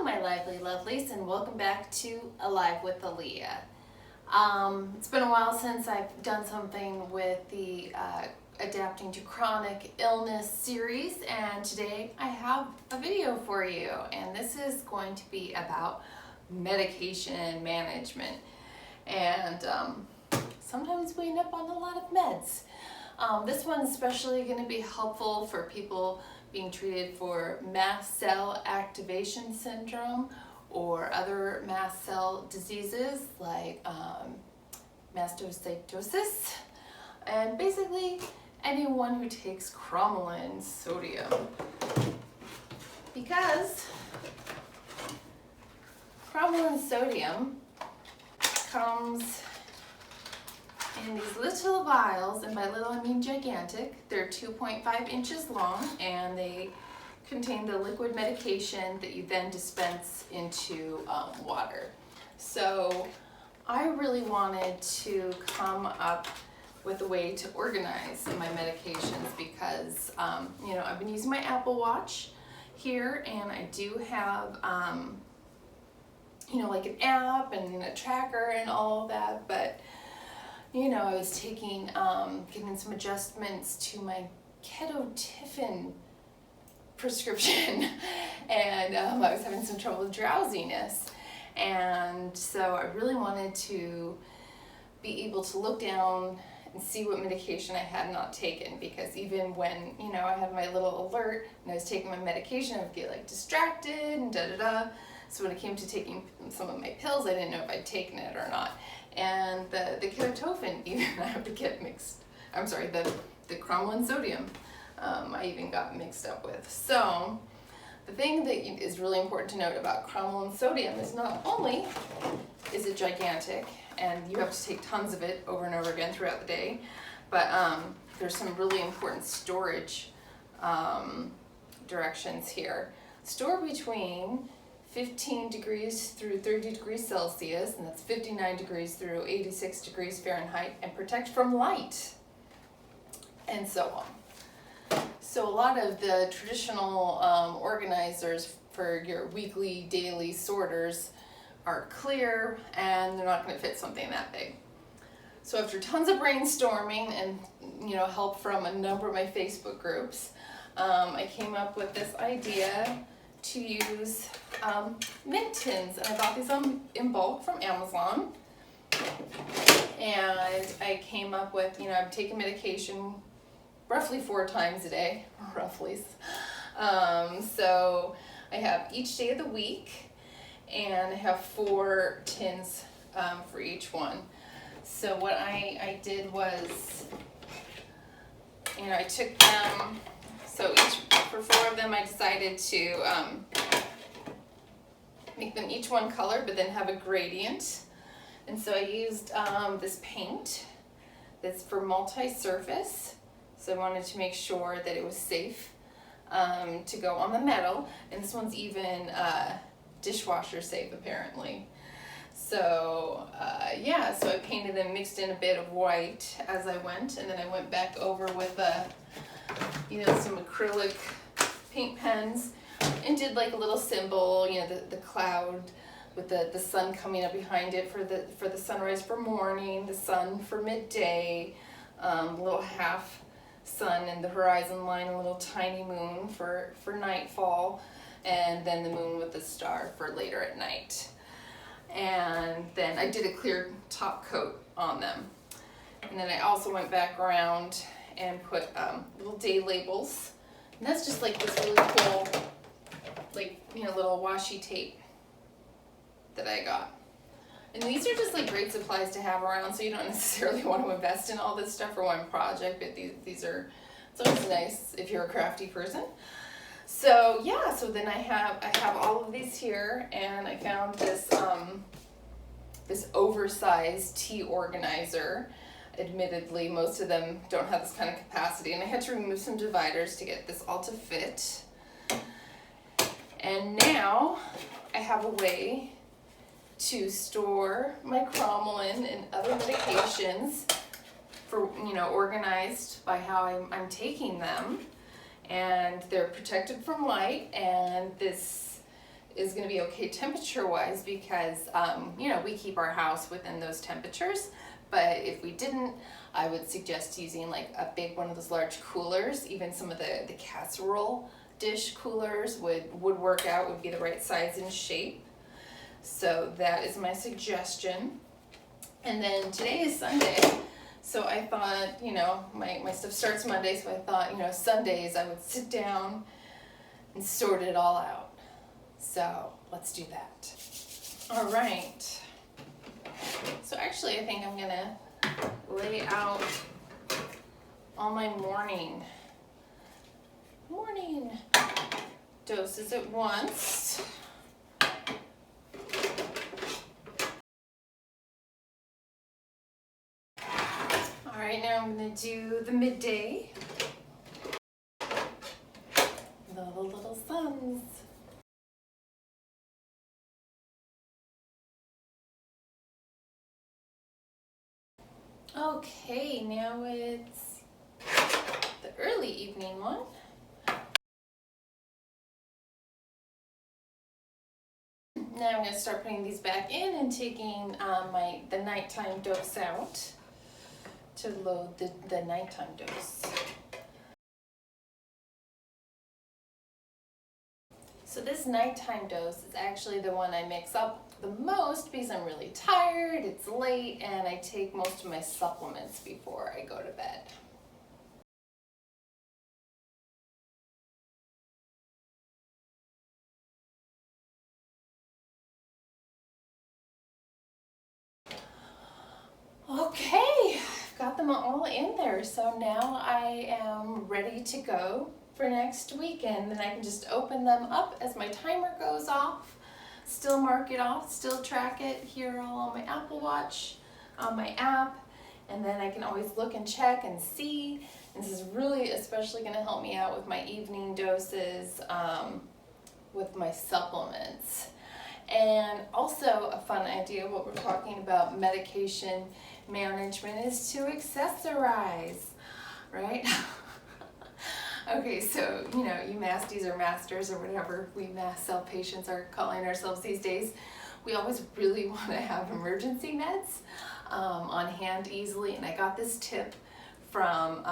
Hello my lively lovelies, and welcome back to Alive with Aaliyah. It's been a while since I've done something with the Adapting to Chronic Illness series, and today I have a video for you, and this is going to be about medication management. And sometimes we end up on a lot of meds. This one's especially going to be helpful for people being treated for mast cell activation syndrome or other mast cell diseases like mastocytosis, and basically anyone who takes cromolyn sodium, because cromolyn sodium comes in these little vials, and by little I mean gigantic. They're 2.5 inches long, and they contain the liquid medication that you then dispense into water. So I really wanted to come up with a way to organize my medications because I've been using my Apple Watch here, and I do have like an app and a tracker and all of that, but I was taking, getting some adjustments to my ketotifen prescription, and I was having some trouble with drowsiness. And so I really wanted to be able to look down and see what medication I had not taken, because even when, I had my little alert and I was taking my medication, I would get like distracted and da-da-da. So when it came to taking some of my pills, I didn't know if I'd taken it or not. And the ketotifen, even I have to get mixed, the cromolyn sodium, I even got mixed up with. So the thing that is really important to note about cromolyn sodium is not only is it gigantic, and you have to take tons of it over and over again throughout the day, but there's some really important storage directions here. Store between 15 degrees through 30 degrees Celsius, and that's 59 degrees through 86 degrees Fahrenheit, and protect from light, and so on. So a lot of the traditional organizers for your weekly, daily sorters are clear, and they're not going to fit something that big. So after tons of brainstorming and help from a number of my Facebook groups, I came up with this idea to use mint tins, and I bought these in bulk from Amazon. And I came up with, I'm taking medication roughly 4 times a day, roughly. So I have each day of the week, and I have 4 tins for each one. So what I did was, I took them. So for 4 of them, I decided to make them each one color, but then have a gradient. And so I used this paint that's for multi-surface. So I wanted to make sure that it was safe to go on the metal. And this one's even dishwasher safe, apparently. So so I painted and mixed in a bit of white as I went, and then I went back over with some acrylic paint pens and did like a little symbol, the cloud with the sun coming up behind it for the sunrise for morning, the sun for midday, little half sun in the horizon line, a little tiny moon for nightfall, and then the moon with the star for later at night. And then I did a clear top coat on them. And then I also went back around and put little day labels. And that's just like this really cool, little washi tape that I got. And these are just like great supplies to have around, so you don't necessarily want to invest in all this stuff for one project, but it's always nice if you're a crafty person. So yeah, so then I have all of these here, and I found this this oversized tea organizer. Admittedly, most of them don't have this kind of capacity, and I had to remove some dividers to get this all to fit. And now I have a way to store my cromolyn and other medications for, organized by how I'm taking them. And they're protected from light, and this is going to be okay temperature-wise because, you know, we keep our house within those temperatures. But if we didn't, I would suggest using like a big one of those large coolers. Even some of the casserole dish coolers would work out, would be the right size and shape. So that is my suggestion. And then today is Sunday. So I thought, you know, my stuff starts Monday, so I thought, you know, Sundays I would sit down and sort it all out. So let's do that. All right. So actually I think I'm gonna lay out all my morning doses at once. All right, now I'm gonna do the midday. The little suns. Okay, now it's the early evening one. Now I'm going to start putting these back in and taking the nighttime dose out to load the nighttime dose. So this nighttime dose is actually the one I mix up the most because I'm really tired, it's late, and I take most of my supplements before I go to bed. Okay, I've got them all in there, so now I am ready to go for next weekend. Then I can just open them up as my timer goes off, still mark it off, still track it here all on my Apple Watch, on my app, and then I can always look and check and see. And this is really especially going to help me out with my evening doses, with my supplements. And also a fun idea, what we're talking about medication management, is to accessorize, right? Okay, so, you know, you masties or masters or whatever we mass cell patients are calling ourselves these days, we always really want to have emergency meds on hand easily. And I got this tip from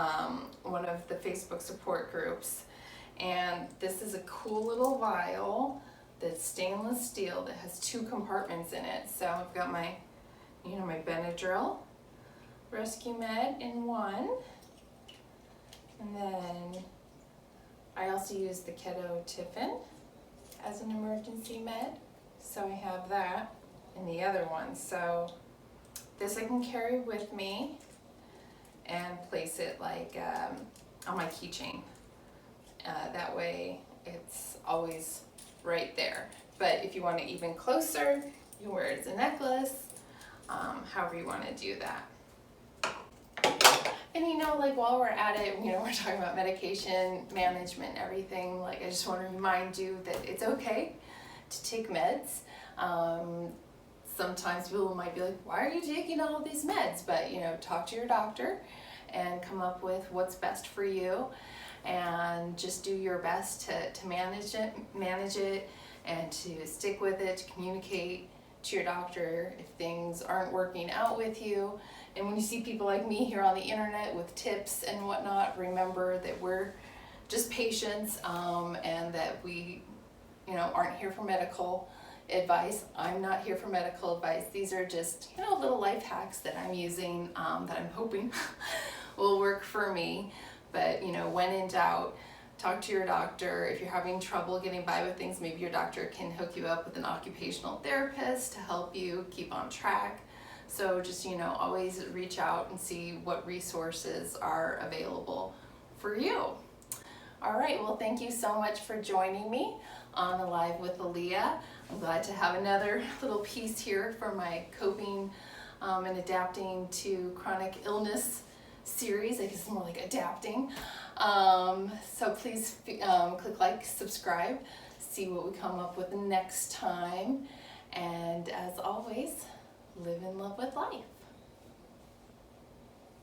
one of the Facebook support groups. And this is a cool little vial that's stainless steel that has 2 compartments in it. So I've got my, you know, my Benadryl rescue med in one, and then I also use the ketotifen as an emergency med, so I have that in the other one. So this I can carry with me and place it like on my keychain. That way it's always right there. But if you want it even closer, you can wear it as a necklace, however you want to do that. And you know, like while we're at it, you know, we're talking about medication management and everything, like I just want to remind you that it's okay to take meds. Sometimes people might be like, why are you taking all these meds? But, you know, talk to your doctor and come up with what's best for you, and just do your best to manage it and to stick with it, to communicate to your doctor if things aren't working out with you. And when you see people like me here on the internet with tips and whatnot, remember that we're just patients, and that we, you know, aren't here for medical advice. I'm not here for medical advice. These are just, you know, little life hacks that I'm using, that I'm hoping will work for me. But, you know, when in doubt, talk to your doctor. If you're having trouble getting by with things, maybe your doctor can hook you up with an occupational therapist to help you keep on track. So just, you know, always reach out and see what resources are available for you. All right, well, thank you so much for joining me on Alive with Aaliyah. I'm glad to have another little piece here for my coping and adapting to chronic illness series. I guess it's more like adapting. So please click like, subscribe, see what we come up with next time. And as always, live in love with life.